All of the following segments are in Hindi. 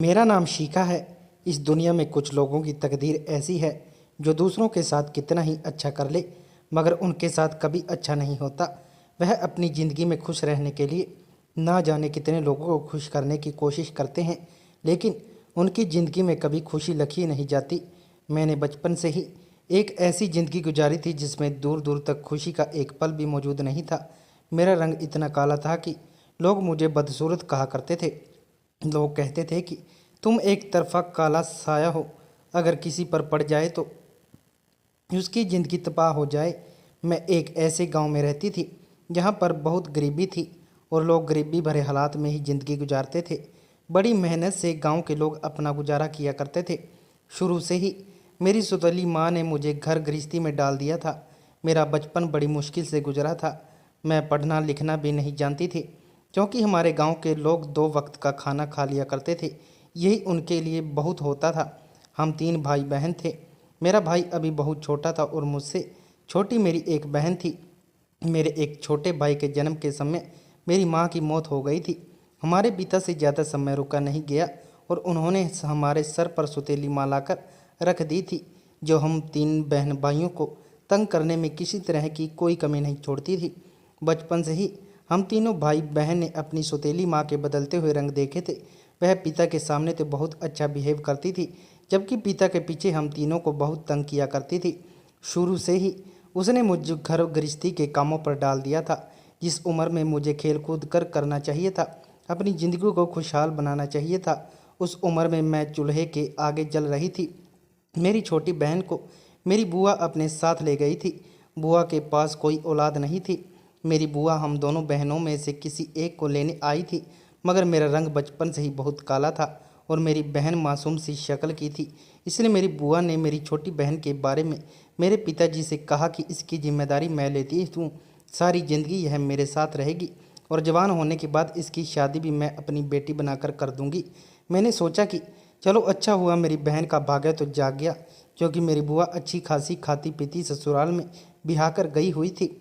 मेरा नाम शिखा है। इस दुनिया में कुछ लोगों की तकदीर ऐसी है जो दूसरों के साथ कितना ही अच्छा कर ले मगर उनके साथ कभी अच्छा नहीं होता। वह अपनी ज़िंदगी में खुश रहने के लिए ना जाने कितने लोगों को खुश करने की कोशिश करते हैं, लेकिन उनकी ज़िंदगी में कभी खुशी लिखी नहीं जाती। मैंने बचपन से ही एक ऐसी ज़िंदगी गुजारी थी जिसमें दूर दूर तक खुशी का एक पल भी मौजूद नहीं था। मेरा रंग इतना काला था कि लोग मुझे बदसूरत कहा करते थे। लोग कहते थे कि तुम एक तरफा काला साया हो, अगर किसी पर पड़ जाए तो उसकी ज़िंदगी तबाह हो जाए। मैं एक ऐसे गांव में रहती थी जहां पर बहुत गरीबी थी और लोग गरीबी भरे हालात में ही ज़िंदगी गुजारते थे। बड़ी मेहनत से गांव के लोग अपना गुजारा किया करते थे। शुरू से ही मेरी सौतेली माँ ने मुझे घर गृहस्थी में डाल दिया था। मेरा बचपन बड़ी मुश्किल से गुजरा था। मैं पढ़ना लिखना भी नहीं जानती थी क्योंकि हमारे गांव के लोग 2 वक्त का खाना खा लिया करते थे। यही उनके लिए बहुत होता था। हम 3 भाई बहन थे। मेरा भाई अभी बहुत छोटा था और मुझसे छोटी मेरी एक बहन थी। मेरे एक छोटे भाई के जन्म के समय मेरी माँ की मौत हो गई थी। हमारे पिता से ज़्यादा समय रुका नहीं गया और उन्होंने हमारे सर पर सुतीली माँ लाकर रख दी थी, जो हम 3 बहन भाइयों को तंग करने में किसी तरह की कोई कमी नहीं छोड़ती थी। बचपन से ही हम तीनों भाई बहन ने अपनी सौतेली माँ के बदलते हुए रंग देखे थे। वह पिता के सामने तो बहुत अच्छा बिहेव करती थी, जबकि पिता के पीछे हम तीनों को बहुत तंग किया करती थी। शुरू से ही उसने मुझे घर गृहस्थी के कामों पर डाल दिया था। जिस उम्र में मुझे खेल कूद कर करना चाहिए था, अपनी ज़िंदगी को खुशहाल बनाना चाहिए था, उस उम्र में मैं चूल्हे के आगे जल रही थी। मेरी छोटी बहन को मेरी बुआ अपने साथ ले गई थी। बुआ के पास कोई औलाद नहीं थी। मेरी बुआ हम दोनों बहनों में से किसी एक को लेने आई थी, मगर मेरा रंग बचपन से ही बहुत काला था और मेरी बहन मासूम सी शक्ल की थी। इसलिए मेरी बुआ ने मेरी छोटी बहन के बारे में मेरे पिताजी से कहा कि इसकी जिम्मेदारी मैं लेती हूँ, सारी ज़िंदगी यह मेरे साथ रहेगी और जवान होने के बाद इसकी शादी भी मैं अपनी बेटी बनाकर कर दूँगी। मैंने सोचा कि चलो अच्छा हुआ मेरी बहन का भाग्य तो जाग गया, क्योंकि मेरी बुआ अच्छी खासी खाती पीती ससुराल में बिहा कर गई हुई थी।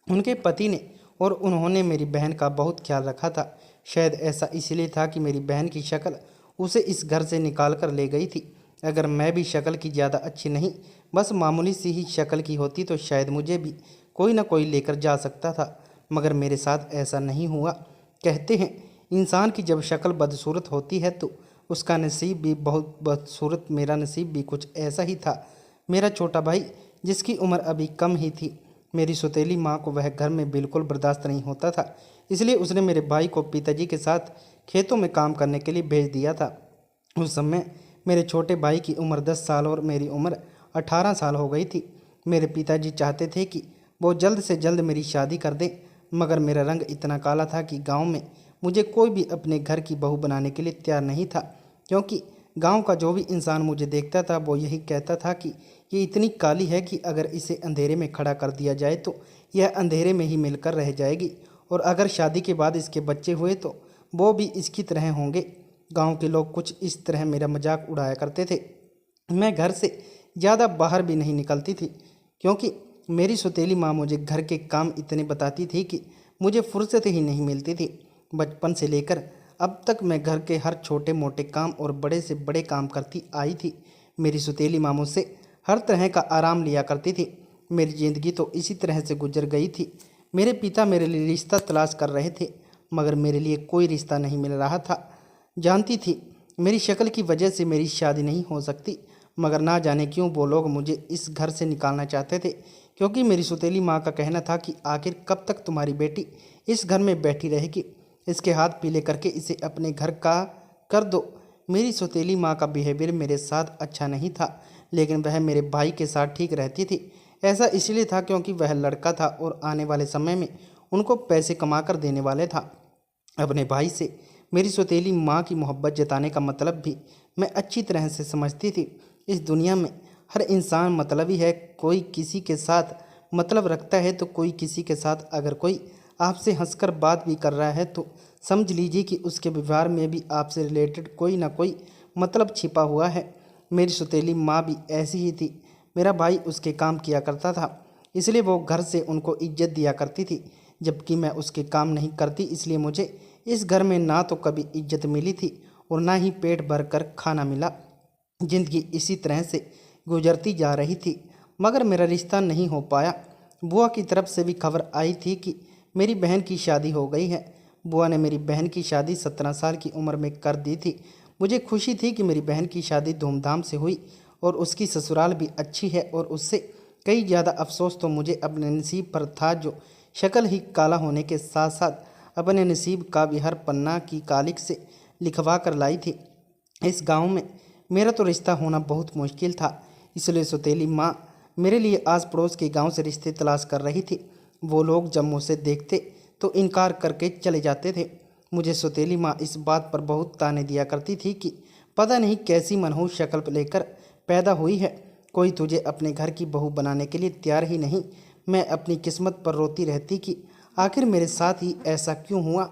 उनके पति ने और उन्होंने मेरी बहन का बहुत ख्याल रखा था। शायद ऐसा इसलिए था कि मेरी बहन की शक्ल उसे इस घर से निकाल कर ले गई थी। अगर मैं भी शक्ल की ज़्यादा अच्छी नहीं, बस मामूली सी ही शक्ल की होती तो शायद मुझे भी कोई ना कोई लेकर जा सकता था, मगर मेरे साथ ऐसा नहीं हुआ। कहते हैं इंसान की जब शक्ल बदसूरत होती है तो उसका नसीब भी बहुत बदसूरत। मेरा नसीब भी कुछ ऐसा ही था। मेरा छोटा भाई, जिसकी उम्र अभी कम ही थी, मेरी सौतेली माँ को वह घर में बिल्कुल बर्दाश्त नहीं होता था। इसलिए उसने मेरे भाई को पिताजी के साथ खेतों में काम करने के लिए भेज दिया था। उस समय मेरे छोटे भाई की उम्र 10 साल और मेरी उम्र 18 साल हो गई थी। मेरे पिताजी चाहते थे कि वो जल्द से जल्द मेरी शादी कर दें, मगर मेरा रंग इतना काला था कि गांव में मुझे कोई भी अपने घर की बहू बनाने के लिए तैयार नहीं था, क्योंकि गांव का जो भी इंसान मुझे देखता था वो यही कहता था कि ये इतनी काली है कि अगर इसे अंधेरे में खड़ा कर दिया जाए तो यह अंधेरे में ही मिलकर रह जाएगी, और अगर शादी के बाद इसके बच्चे हुए तो वो भी इसकी तरह होंगे। गांव के लोग कुछ इस तरह मेरा मजाक उड़ाया करते थे। मैं घर से ज़्यादा बाहर भी नहीं निकलती थी, क्योंकि मेरी सौतेली माँ मुझे घर के काम इतने बताती थी कि मुझे फुर्सत ही नहीं मिलती थी। बचपन से लेकर अब तक मैं घर के हर छोटे मोटे काम और बड़े से बड़े काम करती आई थी। मेरी सौतेली माँ मुझसे हर तरह का आराम लिया करती थी। मेरी ज़िंदगी तो इसी तरह से गुजर गई थी। मेरे पिता मेरे लिए रिश्ता तलाश कर रहे थे, मगर मेरे लिए कोई रिश्ता नहीं मिल रहा था। जानती थी मेरी शक्ल की वजह से मेरी शादी नहीं हो सकती, मगर ना जाने क्यों वो लोग मुझे इस घर से निकालना चाहते थे, क्योंकि मेरी सौतेली माँ का कहना था कि आखिर कब तक तुम्हारी बेटी इस घर में बैठी रहेगी, इसके हाथ पीले करके इसे अपने घर का कर दो। मेरी सौतेली माँ का बिहेवियर मेरे साथ अच्छा नहीं था, लेकिन वह मेरे भाई के साथ ठीक रहती थी। ऐसा इसलिए था क्योंकि वह लड़का था और आने वाले समय में उनको पैसे कमा कर देने वाले था। अपने भाई से मेरी सौतेली माँ की मोहब्बत जताने का मतलब भी मैं अच्छी तरह से समझती थी। इस दुनिया में हर इंसान मतलबी है। कोई किसी के साथ मतलब रखता है तो कोई किसी के साथ। अगर कोई आपसे हंसकर बात भी कर रहा है तो समझ लीजिए कि उसके व्यवहार में भी आपसे रिलेटेड कोई ना कोई मतलब छिपा हुआ है। मेरी सौतेली माँ भी ऐसी ही थी। मेरा भाई उसके काम किया करता था, इसलिए वो घर से उनको इज्जत दिया करती थी, जबकि मैं उसके काम नहीं करती, इसलिए मुझे इस घर में ना तो कभी इज्जत मिली थी और ना ही पेट भर कर खाना मिला। जिंदगी इसी तरह से गुजरती जा रही थी, मगर मेरा रिश्ता नहीं हो पाया। बुआ की तरफ से भी खबर आई थी कि मेरी बहन की शादी हो गई है। बुआ ने मेरी बहन की शादी 17 साल की उम्र में कर दी थी। मुझे खुशी थी कि मेरी बहन की शादी धूमधाम से हुई और उसकी ससुराल भी अच्छी है, और उससे कई ज़्यादा अफसोस तो मुझे अपने नसीब पर था, जो शक्ल ही काला होने के साथ साथ अपने नसीब का भी हर पन्ना की कालिक से लिखवा कर लाई थी। इस गांव में मेरा तो रिश्ता होना बहुत मुश्किल था, इसलिए सौतेली माँ मेरे लिए आस पड़ोस के गांव से रिश्ते तलाश कर रही थी। वो लोग जब मुझसे देखते तो इनकार करके चले जाते थे। मुझे सौतेली माँ इस बात पर बहुत ताने दिया करती थी कि पता नहीं कैसी मनहूस शक्ल लेकर पैदा हुई है, कोई तुझे अपने घर की बहू बनाने के लिए तैयार ही नहीं। मैं अपनी किस्मत पर रोती रहती कि आखिर मेरे साथ ही ऐसा क्यों हुआ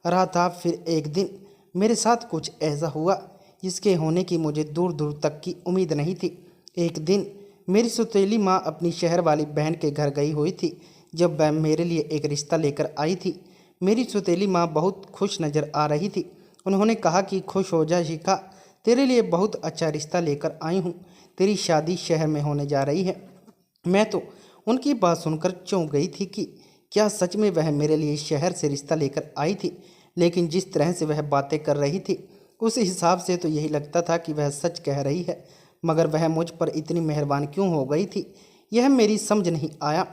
रहा था। फिर एक दिन मेरे साथ कुछ ऐसा हुआ जिसके होने की मुझे दूर दूर तक की उम्मीद नहीं थी। एक दिन मेरी सौतेली माँ अपनी शहर वाली बहन के घर गई हुई थी, जब वह मेरे लिए एक रिश्ता लेकर आई थी। मेरी सौतेली माँ बहुत खुश नज़र आ रही थी। उन्होंने कहा कि खुश हो जा शिखा, तेरे लिए बहुत अच्छा रिश्ता लेकर आई हूँ। तेरी शादी शहर में होने जा रही है। मैं तो उनकी बात सुनकर चौंक गई थी कि क्या सच में वह मेरे लिए शहर से रिश्ता लेकर आई थी। लेकिन जिस तरह से वह बातें कर रही थी, उस हिसाब से तो यही लगता था कि वह सच कह रही है। मगर वह मुझ पर इतनी मेहरबान क्यों हो गई थी, यह मेरी समझ नहीं आया।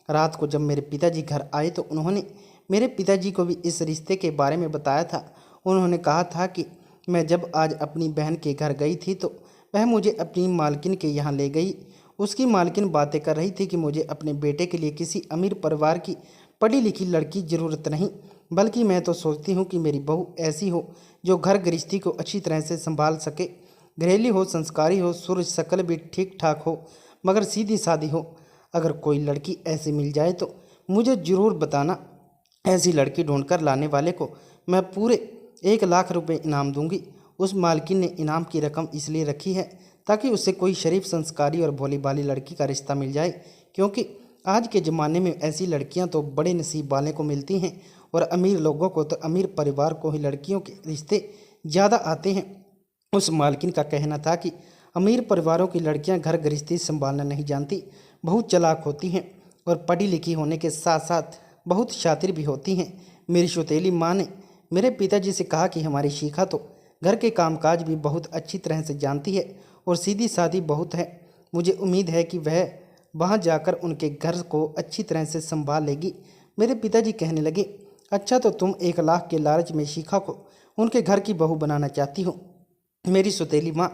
रात को जब मेरे पिताजी घर आए तो उन्होंने मेरे पिताजी को भी इस रिश्ते के बारे में बताया था। उन्होंने कहा था कि मैं जब आज अपनी बहन के घर गई थी तो वह मुझे अपनी मालकिन के यहाँ ले गई। उसकी मालकिन बातें कर रही थी कि मुझे अपने बेटे के लिए किसी अमीर परिवार की पढ़ी लिखी लड़की ज़रूरत नहीं, बल्कि मैं तो सोचती हूँ कि मेरी बहू ऐसी हो जो घर गृहस्थी को अच्छी तरह से संभाल सके, घरेलू हो, संस्कारी हो, सूरज शकल भी ठीक ठाक हो, मगर सीधी सादी हो। अगर कोई लड़की ऐसी मिल जाए तो मुझे ज़रूर बताना। ऐसी लड़की ढूंढकर लाने वाले को मैं पूरे 1 लाख रुपए इनाम दूंगी। उस मालकिन ने इनाम की रकम इसलिए रखी है ताकि उससे कोई शरीफ, संस्कारी और भोली भाली लड़की का रिश्ता मिल जाए, क्योंकि आज के ज़माने में ऐसी लड़कियां तो बड़े नसीब वाले को मिलती हैं, और अमीर लोगों को तो अमीर परिवार को ही लड़कियों के रिश्ते ज़्यादा आते हैं। उस मालकिन का कहना था कि अमीर परिवारों की लड़कियां घर गृहस्थी संभालना नहीं जानती, बहुत चालाक होती हैं और पढ़ी लिखी होने के साथ साथ बहुत शातिर भी होती हैं। मेरी सौतेली माँ ने मेरे पिताजी से कहा कि हमारी शिखा तो घर के कामकाज भी बहुत अच्छी तरह से जानती है और सीधी सादी बहुत है। मुझे उम्मीद है कि वह वहाँ जाकर उनके घर को अच्छी तरह से संभाल लेगी। मेरे पिताजी कहने लगे, अच्छा तो तुम 1 लाख के लालच में शिखा को उनके घर की बहू बनाना चाहती हो। मेरी सौतेली माँ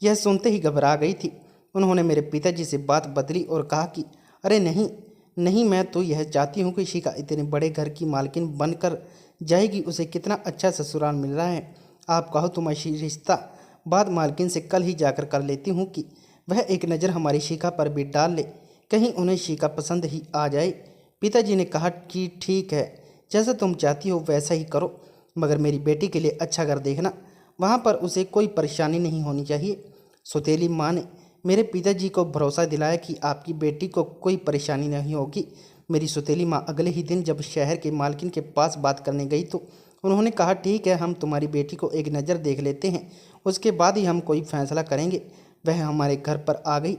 यह सुनते ही घबरा गई थी। उन्होंने मेरे पिताजी से बात बदली और कहा कि अरे नहीं नहीं, मैं तो यह चाहती हूँ कि शिखा इतने बड़े घर की मालकिन बनकर जाएगी। उसे कितना अच्छा ससुराल मिल रहा है। आप कहो तो मैं रिश्ता बाद मालकिन से कल ही जाकर कर लेती हूँ कि वह एक नज़र हमारी शिखा पर भी डाल ले, कहीं उन्हें शिखा पसंद ही आ जाए। पिताजी ने कहा कि ठीक है, जैसा तुम चाहती हो वैसा ही करो, मगर मेरी बेटी के लिए अच्छा घर देखना, वहाँ पर उसे कोई परेशानी नहीं होनी चाहिए। सौतेली माँ ने मेरे पिताजी को भरोसा दिलाया कि आपकी बेटी को कोई परेशानी नहीं होगी। मेरी सौतेली माँ अगले ही दिन जब शहर के मालकिन के पास बात करने गई तो उन्होंने कहा, ठीक है, हम तुम्हारी बेटी को एक नज़र देख लेते हैं, उसके बाद ही हम कोई फैसला करेंगे। वह हमारे घर पर आ गई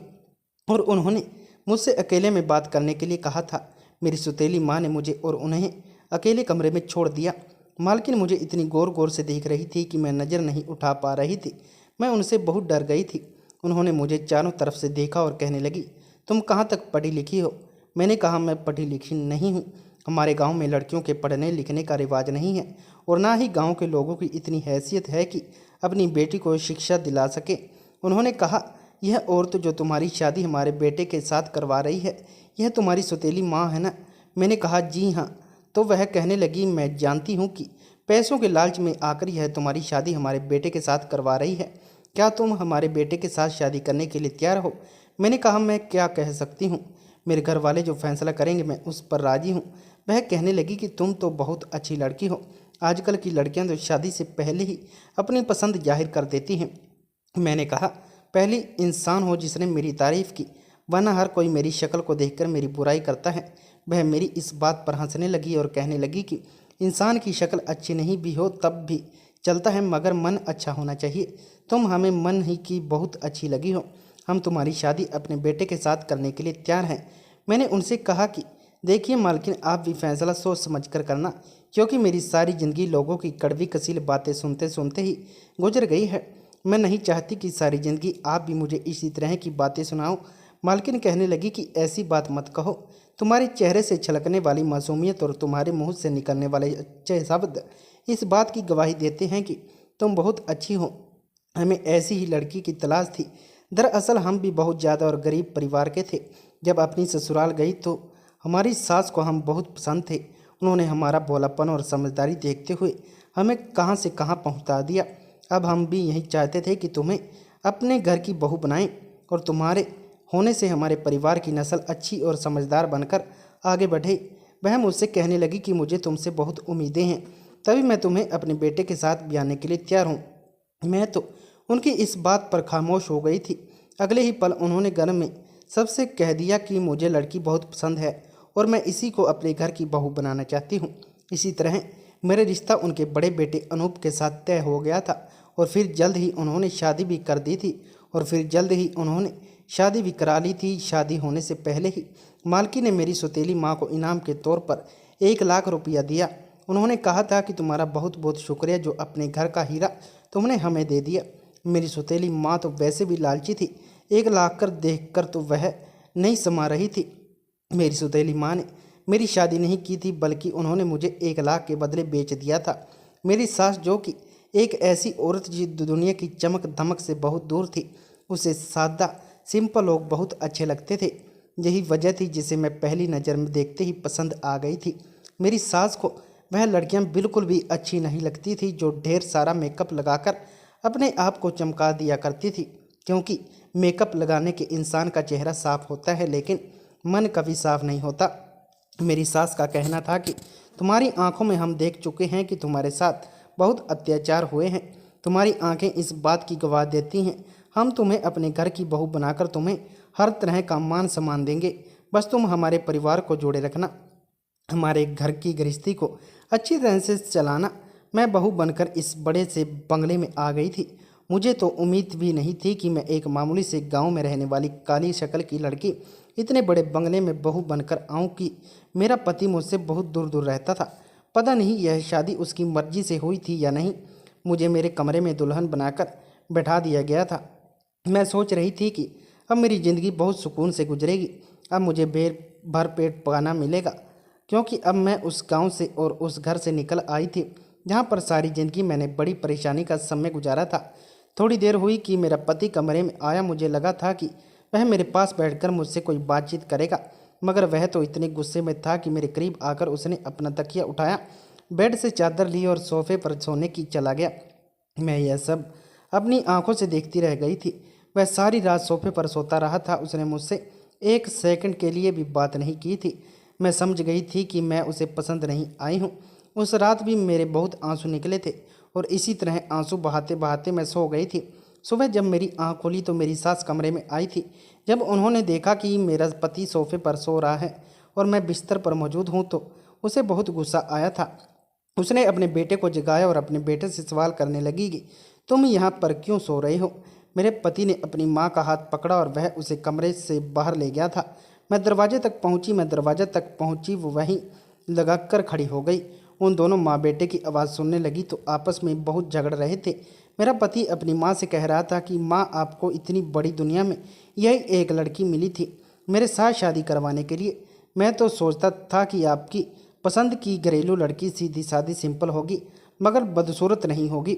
और उन्होंने मुझसे अकेले में बात करने के लिए कहा था। मेरी सौतेली माँ ने मुझे और उन्हें अकेले कमरे में छोड़ दिया। मालकिन मुझे इतनी गौर गौर से देख रही थी कि मैं नज़र नहीं उठा पा रही थी। मैं उनसे बहुत डर गई थी। उन्होंने मुझे चारों तरफ से देखा और कहने लगी, तुम कहाँ तक पढ़ी लिखी हो? मैंने कहा, मैं पढ़ी लिखी नहीं हूँ। हमारे गांव में लड़कियों के पढ़ने लिखने का रिवाज नहीं है, और ना ही गांव के लोगों की इतनी हैसियत है कि अपनी बेटी को शिक्षा दिला सके। उन्होंने कहा, यह औरत जो तुम्हारी शादी हमारे बेटे के साथ करवा रही है, यह तुम्हारी सौतेली माँ है ना? मैंने कहा, जी हाँ। तो वह कहने लगी, मैं जानती हूँ कि पैसों के लालच में आकर यह तुम्हारी शादी हमारे बेटे के साथ करवा रही है। क्या तुम हमारे बेटे के साथ शादी करने के लिए तैयार हो? मैंने कहा, मैं क्या कह सकती हूँ, मेरे घर वाले जो फैसला करेंगे मैं उस पर राजी हूँ। वह कहने लगी कि तुम तो बहुत अच्छी लड़की हो। आजकल की लड़कियां तो शादी से पहले ही अपनी पसंद जाहिर कर देती हैं। मैंने कहा, पहली इंसान हो जिसने मेरी तारीफ़ की, वरना हर कोई मेरी शक्ल को देखकर मेरी बुराई करता है। वह मेरी इस बात पर हंसने लगी और कहने लगी कि इंसान की शक्ल अच्छी नहीं भी हो तब भी चलता है, मगर मन अच्छा होना चाहिए। तुम हमें मन ही की बहुत अच्छी लगी हो। हम तुम्हारी शादी अपने बेटे के साथ करने के लिए तैयार हैं। मैंने उनसे कहा कि देखिए मालकिन, आप भी फैसला सोच समझ कर करना, क्योंकि मेरी सारी ज़िंदगी लोगों की कड़वी कसील बातें सुनते सुनते ही गुजर गई है। मैं नहीं चाहती कि सारी ज़िंदगी आप भी मुझे इसी तरह की बातें सुनाओ। मालकिन कहने लगी कि ऐसी बात मत कहो। तुम्हारे चेहरे से छलकने वाली मासूमियत और तुम्हारे मुंह से निकलने वाले अच्छे शब्द इस बात की गवाही देते हैं कि तुम बहुत अच्छी हो। हमें ऐसी ही लड़की की तलाश थी। दरअसल हम भी बहुत ज़्यादा और गरीब परिवार के थे। जब अपनी ससुराल गई तो हमारी सास को हम बहुत पसंद थे। उन्होंने हमारा भोलापन और समझदारी देखते हुए हमें कहाँ से कहाँ पहुँचा दिया। अब हम भी यही चाहते थे कि तुम्हें अपने घर की बहू बनाएं और तुम्हारे होने से हमारे परिवार की नस्ल अच्छी और समझदार बनकर आगे बढ़े। वह मुझसे कहने लगी कि मुझे तुमसे बहुत उम्मीदें हैं, तभी मैं तुम्हें अपने बेटे के साथ ब्याहने के लिए तैयार हूँ। मैं तो उनकी इस बात पर खामोश हो गई थी। अगले ही पल उन्होंने घर में सबसे कह दिया कि मुझे लड़की बहुत पसंद है और मैं इसी को अपने घर की बहू बनाना चाहती हूँ। इसी तरह मेरा रिश्ता उनके बड़े बेटे अनूप के साथ तय हो गया था और फिर जल्द ही उन्होंने शादी भी कर दी थी शादी भी करा ली थी। शादी होने से पहले ही मालकी ने मेरी सौतेली माँ को इनाम के तौर पर 1 लाख रुपया दिया। उन्होंने कहा था कि तुम्हारा बहुत बहुत शुक्रिया जो अपने घर का हीरा तुमने हमें दे दिया। मेरी सौतेली माँ तो वैसे भी लालची थी। 1 लाख कर देख कर तो वह नहीं समा रही थी। मेरी सौतेली माँ ने मेरी शादी नहीं की थी, बल्कि उन्होंने मुझे 1 लाख के बदले बेच दिया था। मेरी सास, जो कि एक ऐसी औरत जो दुनिया की चमक धमक से बहुत दूर थी, उसे सादा सिंपल लोग बहुत अच्छे लगते थे। यही वजह थी जिसे मैं पहली नज़र में देखते ही पसंद आ गई थी। मेरी सास को वह लड़कियां बिल्कुल भी अच्छी नहीं लगती थी जो ढेर सारा मेकअप लगाकर अपने आप को चमका दिया करती थी, क्योंकि मेकअप लगाने के इंसान का चेहरा साफ होता है लेकिन मन कभी साफ नहीं होता। मेरी सास का कहना था कि तुम्हारी आंखों में हम देख चुके हैं कि तुम्हारे साथ बहुत अत्याचार हुए हैं। तुम्हारी आंखें इस बात की गवाह देती हैं। हम तुम्हें अपने घर की बहू बनाकर तुम्हें हर तरह का मान सम्मान देंगे। बस तुम हमारे परिवार को जोड़े रखना, हमारे घर की गृहस्थी को अच्छी तरह से चलाना। मैं बहू बनकर इस बड़े से बंगले में आ गई थी। मुझे तो उम्मीद भी नहीं थी कि मैं एक मामूली से गांव में रहने वाली काली शक्ल की लड़की इतने बड़े बंगले में बहू बनकर आऊँ कि मेरा पति मुझसे बहुत दूर दूर रहता था। पता नहीं यह शादी उसकी मर्जी से हुई थी या नहीं। मुझे मेरे कमरे में दुल्हन बनाकर बैठा दिया गया था। मैं सोच रही थी कि अब मेरी ज़िंदगी बहुत सुकून से गुजरेगी। अब मुझे भर पेट पाना मिलेगा, क्योंकि अब मैं उस गांव से और उस घर से निकल आई थी जहां पर सारी ज़िंदगी मैंने बड़ी परेशानी का समय गुजारा था। थोड़ी देर हुई कि मेरा पति कमरे में आया। मुझे लगा था कि वह मेरे पास बैठकर मुझसे कोई बातचीत करेगा, मगर वह तो इतने गुस्से में था कि मेरे करीब आकर उसने अपना तकिया उठाया, बेड से चादर ली और सोफे पर सोने की चला गया। मैं यह सब अपनी आंखों से देखती रह गई थी। वह सारी रात सोफे पर सोता रहा था। उसने मुझसे 1 सेकंड के लिए भी बात नहीं की थी। मैं समझ गई थी कि मैं उसे पसंद नहीं आई हूँ। उस रात भी मेरे बहुत आंसू निकले थे और इसी तरह आंसू बहाते बहाते मैं सो गई थी। सुबह जब मेरी आंख खुली तो मेरी सास कमरे में आई थी। जब उन्होंने देखा कि मेरा पति सोफे पर सो रहा है और मैं बिस्तर पर मौजूद हूँ तो उसे बहुत गुस्सा आया था। उसने अपने बेटे को जगाया और अपने बेटे से सवाल करने लगी कि तुम यहाँ पर क्यों सो रहे हो। मेरे पति ने अपनी माँ का हाथ पकड़ा और वह उसे कमरे से बाहर ले गया था। मैं दरवाजे तक पहुँची वो वहीं लगा कर खड़ी हो गई। उन दोनों माँ बेटे की आवाज़ सुनने लगी तो आपस में बहुत झगड़ रहे थे। मेरा पति अपनी माँ से कह रहा था कि माँ, आपको इतनी बड़ी दुनिया में यही एक लड़की मिली थी मेरे साथ शादी करवाने के लिए। मैं तो सोचता था कि आपकी पसंद की घरेलू लड़की सीधी सादी सिंपल होगी, मगर बदसूरत नहीं होगी।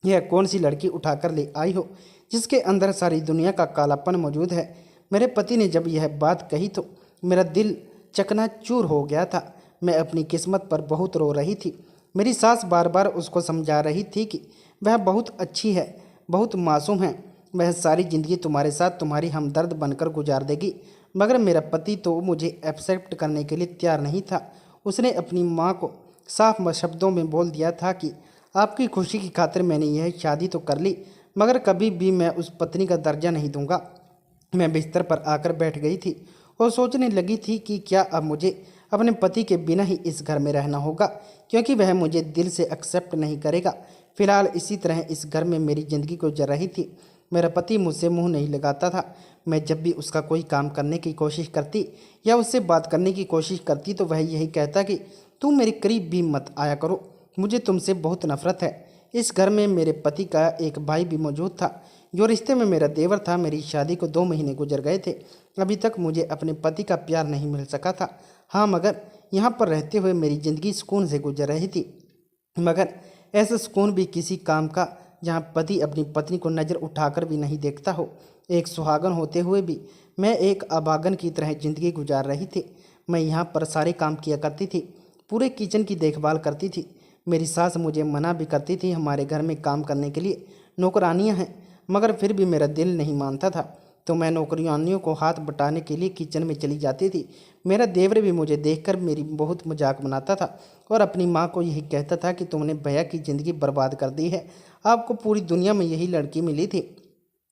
यह कौन सी लड़की उठाकर ले आई हो जिसके अंदर सारी दुनिया का कालापन मौजूद है। मेरे पति ने जब यह बात कही तो मेरा दिल चकनाचूर हो गया था। मैं अपनी किस्मत पर बहुत रो रही थी। मेरी सास बार बार उसको समझा रही थी कि वह बहुत अच्छी है, बहुत मासूम है, वह सारी ज़िंदगी तुम्हारे साथ तुम्हारी हमदर्द बनकर गुजार देगी। मगर मेरा पति तो मुझे एक्सेप्ट करने के लिए तैयार नहीं था। उसने अपनी माँ को साफ शब्दों में बोल दिया था कि आपकी खुशी की खातिर मैंने यह शादी तो कर ली, मगर कभी भी मैं उस पत्नी का दर्जा नहीं दूंगा। मैं बिस्तर पर आकर बैठ गई थी और सोचने लगी थी कि क्या अब मुझे अपने पति के बिना ही इस घर में रहना होगा, क्योंकि वह मुझे दिल से एक्सेप्ट नहीं करेगा। फिलहाल इसी तरह इस घर में मेरी ज़िंदगी गुजर रही थी। मेरा पति मुझसे मुंह नहीं लगाता था। मैं जब भी उसका कोई काम करने की कोशिश करती या उससे बात करने की कोशिश करती तो वह यही कहता कि तुम मेरे करीब भी मत आया करो, मुझे तुमसे बहुत नफरत है। इस घर में मेरे पति का एक भाई भी मौजूद था जो रिश्ते में मेरा देवर था। मेरी शादी को 2 महीने गुजर गए थे। अभी तक मुझे अपने पति का प्यार नहीं मिल सका था। हाँ, मगर यहाँ पर रहते हुए मेरी ज़िंदगी सुकून से गुजर रही थी। मगर ऐसा सुकून भी किसी काम का जहाँ पति अपनी पत्नी को नज़र उठाकर भी नहीं देखता हो। एक सुहागन होते हुए भी मैं एक अभागन की तरह ज़िंदगी गुजार रही थी। मैं यहाँ पर सारे काम किया करती थी, पूरे किचन की देखभाल करती थी। मेरी सास मुझे मना भी करती थी, हमारे घर में काम करने के लिए नौकरानियाँ हैं, मगर फिर भी मेरा दिल नहीं मानता था तो मैं नौकरानियों को हाथ बटाने के लिए किचन में चली जाती थी। मेरा देवर भी मुझे देखकर मेरी बहुत मजाक बनाता था और अपनी माँ को यही कहता था कि तुमने भैया की ज़िंदगी बर्बाद कर दी है, आपको पूरी दुनिया में यही लड़की मिली थी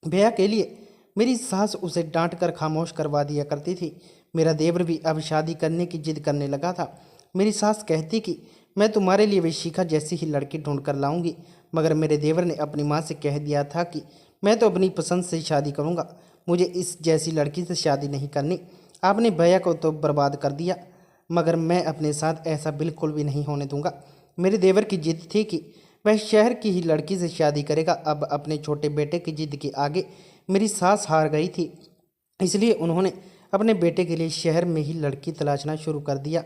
भैया के लिए। मेरी सास उसे डांट कर खामोश करवा दिया करती थी। मेरा देवर भी अब शादी करने की जिद करने लगा था। मेरी सास कहती कि मैं तुम्हारे लिए शिखा जैसी ही लड़की ढूंढ कर लाऊंगी, मगर मेरे देवर ने अपनी माँ से कह दिया था कि मैं तो अपनी पसंद से शादी करूंगा, मुझे इस जैसी लड़की से शादी नहीं करनी। आपने भैया को तो बर्बाद कर दिया, मगर मैं अपने साथ ऐसा बिल्कुल भी नहीं होने दूंगा। मेरे देवर की जिद थी कि वह शहर की ही लड़की से शादी करेगा। अब अपने छोटे बेटे की जिद के आगे मेरी सास हार गई थी, इसलिए उन्होंने अपने बेटे के लिए शहर में ही लड़की तलाशना शुरू कर दिया।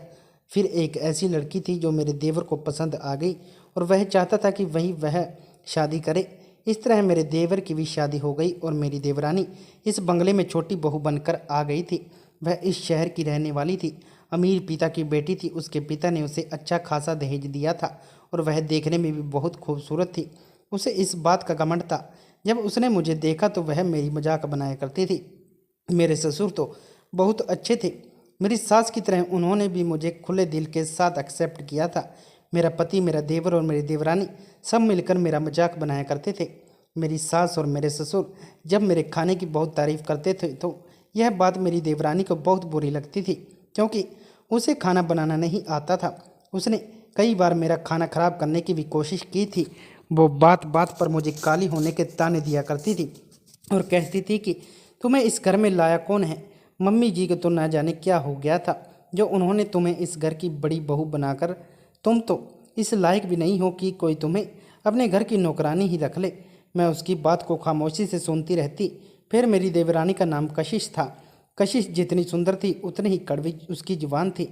फिर एक ऐसी लड़की थी जो मेरे देवर को पसंद आ गई और वह चाहता था कि वही वह शादी करे। इस तरह मेरे देवर की भी शादी हो गई और मेरी देवरानी इस बंगले में छोटी बहू बनकर आ गई थी। वह इस शहर की रहने वाली थी, अमीर पिता की बेटी थी। उसके पिता ने उसे अच्छा खासा दहेज दिया था और वह देखने में भी बहुत खूबसूरत थी। उसे इस बात का घमंड था। जब उसने मुझे देखा तो वह मेरी मजाक बनाया करती थी। मेरे ससुर तो बहुत अच्छे थे, मेरी सास की तरह उन्होंने भी मुझे खुले दिल के साथ एक्सेप्ट किया था। मेरा पति, मेरा देवर और मेरी देवरानी सब मिलकर मेरा मजाक बनाया करते थे। मेरी सास और मेरे ससुर जब मेरे खाने की बहुत तारीफ़ करते थे तो यह बात मेरी देवरानी को बहुत बुरी लगती थी, क्योंकि उसे खाना बनाना नहीं आता था। उसने कई बार मेरा खाना खराब करने की भी कोशिश की थी। वो बात बात पर मुझे काली होने के ताने दिया करती थी और कहती थी कि तुम्हें इस घर में लाया कौन है, मम्मी जी को तो ना जाने क्या हो गया था जो उन्होंने तुम्हें इस घर की बड़ी बहू बनाकर, तुम तो इस लायक भी नहीं हो कि कोई तुम्हें अपने घर की नौकरानी ही रख ले। मैं उसकी बात को खामोशी से सुनती रहती। फिर मेरी देवरानी का नाम कशिश था। कशिश जितनी सुंदर थी उतनी ही कड़वी उसकी जुबान थी।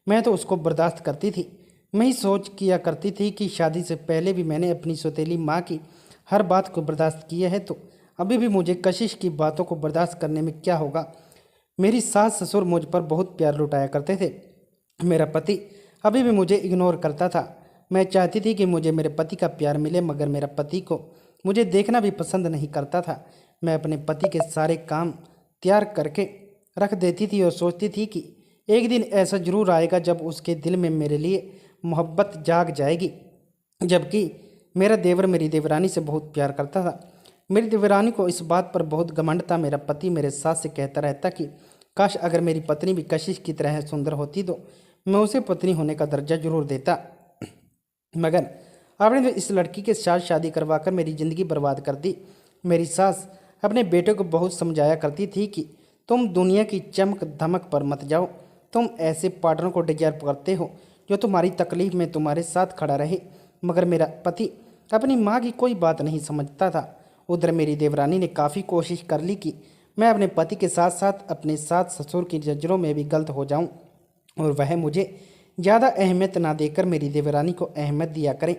मैं तो उसको बर्दाश्त करती थी। मैं ही सोच किया करती थी कि शादी से पहले भी मैंने अपनी सौतेली माँ की हर बात को बर्दाश्त किया है, तो अभी भी मुझे कशिश की बातों को बर्दाश्त करने में क्या होगा। मेरी सास ससुर मुझ पर बहुत प्यार लुटाया करते थे। मेरा पति अभी भी मुझे इग्नोर करता था। मैं चाहती थी कि मुझे मेरे पति का प्यार मिले, मगर मेरा पति को मुझे देखना भी पसंद नहीं करता था। मैं अपने पति के सारे काम तैयार करके रख देती थी और सोचती थी कि एक दिन ऐसा जरूर आएगा जब उसके दिल में मेरे लिए मोहब्बत जाग जाएगी। जबकि मेरा देवर मेरी देवरानी से बहुत प्यार करता था। मेरी देवरानी को इस बात पर बहुत घमंड था। मेरा पति मेरे सास से कहता रहता कि काश अगर मेरी पत्नी भी कशिश की तरह सुंदर होती तो मैं उसे पत्नी होने का दर्जा जरूर देता, मगर आपने तो इस लड़की के साथ शादी करवाकर मेरी ज़िंदगी बर्बाद कर दी। मेरी सास अपने बेटे को बहुत समझाया करती थी कि तुम दुनिया की चमक धमक पर मत जाओ, तुम ऐसे पार्टनर को डिजायर करते हो जो तुम्हारी तकलीफ में तुम्हारे साथ खड़ा रहे। मगर मेरा पति अपनी माँ की कोई बात नहीं समझता था। उधर मेरी देवरानी ने काफ़ी कोशिश कर ली कि मैं अपने पति के साथ साथ अपने सास ससुर की नज़रों में भी गलत हो जाऊं और वह मुझे ज़्यादा अहमियत ना देकर मेरी देवरानी को अहमियत दिया करें।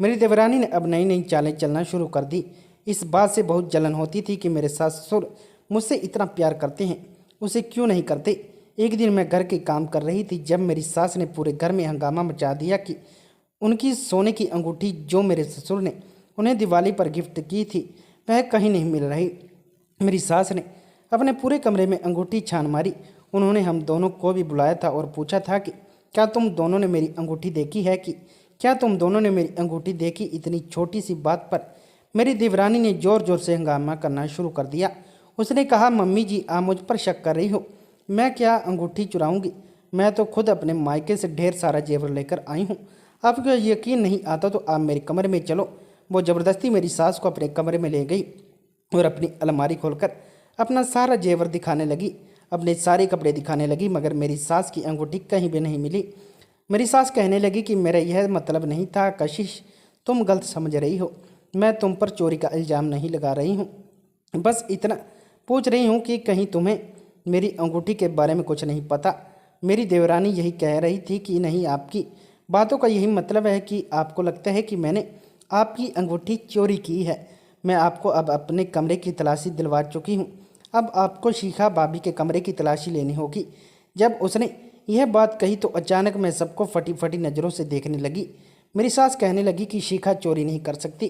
मेरी देवरानी ने अब नई नई चालें चलना शुरू कर दी। इस बात से बहुत जलन होती थी कि मेरे सास ससुर मुझसे इतना प्यार करते हैं, उसे क्यों नहीं करते। एक दिन मैं घर के काम कर रही थी जब मेरी सास ने पूरे घर में हंगामा मचा दिया कि उनकी सोने की अंगूठी जो मेरे ससुर ने उन्हें दिवाली पर गिफ्ट की थी वह कहीं नहीं मिल रही। मेरी सास ने अपने पूरे कमरे में अंगूठी छान मारी। उन्होंने हम दोनों को भी बुलाया था और पूछा था कि क्या तुम दोनों ने मेरी अंगूठी देखी है, कि क्या तुम दोनों ने मेरी अंगूठी देखी। इतनी छोटी सी बात पर मेरी देवरानी ने ज़ोर ज़ोर से हंगामा करना शुरू कर दिया। उसने कहा, मम्मी जी आप मुझ पर शक कर रही हो, मैं क्या अंगूठी चुराऊंगी, मैं तो खुद अपने मायके से ढेर सारा जेवर लेकर आई हूँ। आपको यकीन नहीं आता तो आप मेरे कमरे में चलो, वो ज़बरदस्ती मेरी सास को अपने कमरे में ले गई और अपनी अलमारी खोलकर अपना सारा जेवर दिखाने लगी, अपने सारे कपड़े दिखाने लगी, मगर मेरी सास की अंगूठी कहीं भी नहीं मिली। मेरी सास कहने लगी कि मेरा यह मतलब नहीं था कशिश, तुम गलत समझ रही हो, मैं तुम पर चोरी का इल्ज़ाम नहीं लगा रही हूँ, बस इतना पूछ रही हूँ कि कहीं तुम्हें मेरी अंगूठी के बारे में कुछ नहीं पता। मेरी देवरानी यही कह रही थी कि नहीं, आपकी बातों का यही मतलब है कि आपको लगता है कि मैंने आपकी अंगूठी चोरी की है। मैं आपको अब अपने कमरे की तलाशी दिलवा चुकी हूँ, अब आपको शिखा भाभी के कमरे की तलाशी लेनी होगी। जब उसने यह बात कही तो अचानक मैं सबको फटी फटी नज़रों से देखने लगी। मेरी सास कहने लगी कि शिखा चोरी नहीं कर सकती,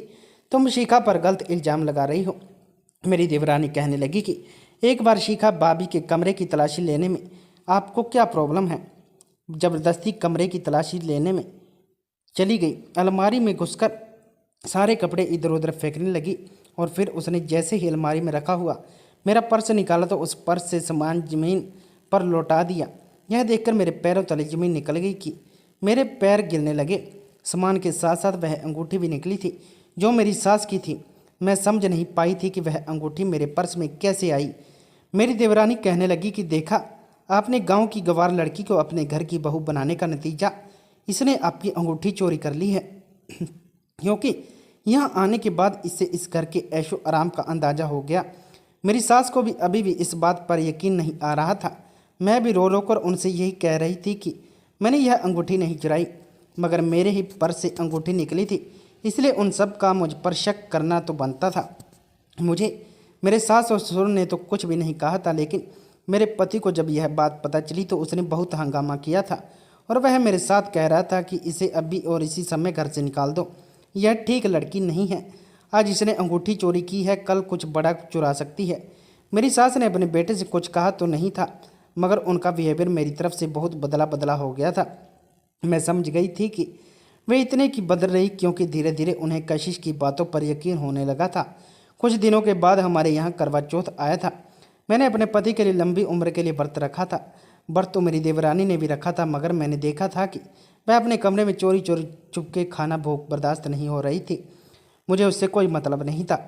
तुम शिखा पर गलत इल्ज़ाम लगा रही हो। मेरी देवरानी कहने लगी कि एक बार शिखा भाभी के कमरे की तलाशी लेने में आपको क्या प्रॉब्लम है। ज़बरदस्ती कमरे की तलाशी लेने में चली गई, अलमारी में घुसकर सारे कपड़े इधर उधर फेंकने लगी और फिर उसने जैसे ही अलमारी में रखा हुआ मेरा पर्स निकाला तो उस पर्स से सामान ज़मीन पर लौटा दिया। यह देखकर मेरे पैरों तले ज़मीन निकल गई कि मेरे पैर गिरने लगे। सामान के साथ साथ वह अंगूठी भी निकली थी जो मेरी सास की थी। मैं समझ नहीं पाई थी कि वह अंगूठी मेरे पर्स में कैसे आई। मेरी देवरानी कहने लगी कि देखा आपने गांव की गंवार लड़की को अपने घर की बहू बनाने का नतीजा, इसने आपकी अंगूठी चोरी कर ली है क्योंकि यहाँ आने के बाद इससे इस घर के ऐशो आराम का अंदाज़ा हो गया। मेरी सास को भी अभी भी इस बात पर यकीन नहीं आ रहा था। मैं भी रो रो कर उनसे यही कह रही थी कि मैंने यह अंगूठी नहीं चुराई, मगर मेरे ही पर्स से अंगूठी निकली थी, इसलिए उन सब का मुझ पर शक करना तो बनता था। मुझे मेरे सास और ससुर ने तो कुछ भी नहीं कहा था, लेकिन मेरे पति को जब यह बात पता चली तो उसने बहुत हंगामा किया था और वह मेरे साथ कह रहा था कि इसे अभी और इसी समय घर से निकाल दो, यह ठीक लड़की नहीं है। आज इसने अंगूठी चोरी की है, कल कुछ बड़ा चुरा सकती है। मेरी सास ने अपने बेटे से कुछ कहा तो नहीं था, मगर उनका बिहेवियर मेरी तरफ से बहुत बदला बदला हो गया था। मैं समझ गई थी कि वे इतने की बदल रही क्योंकि धीरे धीरे उन्हें कशिश की बातों पर यकीन होने लगा था। कुछ दिनों के बाद हमारे यहाँ करवा चौथ आया था। मैंने अपने पति के लिए लंबी उम्र के लिए व्रत रखा था। व्रत तो मेरी देवरानी ने भी रखा था, मगर मैंने देखा था कि वह अपने कमरे में चोरी चोरी चुपके खाना भूख बर्दाश्त नहीं हो रही थी। मुझे उससे कोई मतलब नहीं था,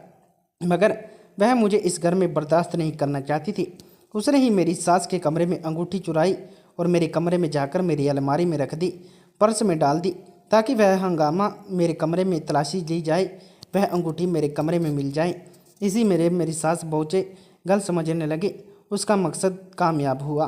मगर वह मुझे इस घर में बर्दाश्त नहीं करना चाहती थी। उसने ही मेरी सास के कमरे में अंगूठी चुराई और मेरे कमरे में जाकर मेरी अलमारी में रख दी, पर्स में डाल दी, ताकि वह हंगामा मेरे कमरे में तलाशी ली जाए, वह अंगूठी मेरे कमरे में मिल जाए। इसी मेरी सास बहुचे गलत समझने लगे। उसका मकसद कामयाब हुआ।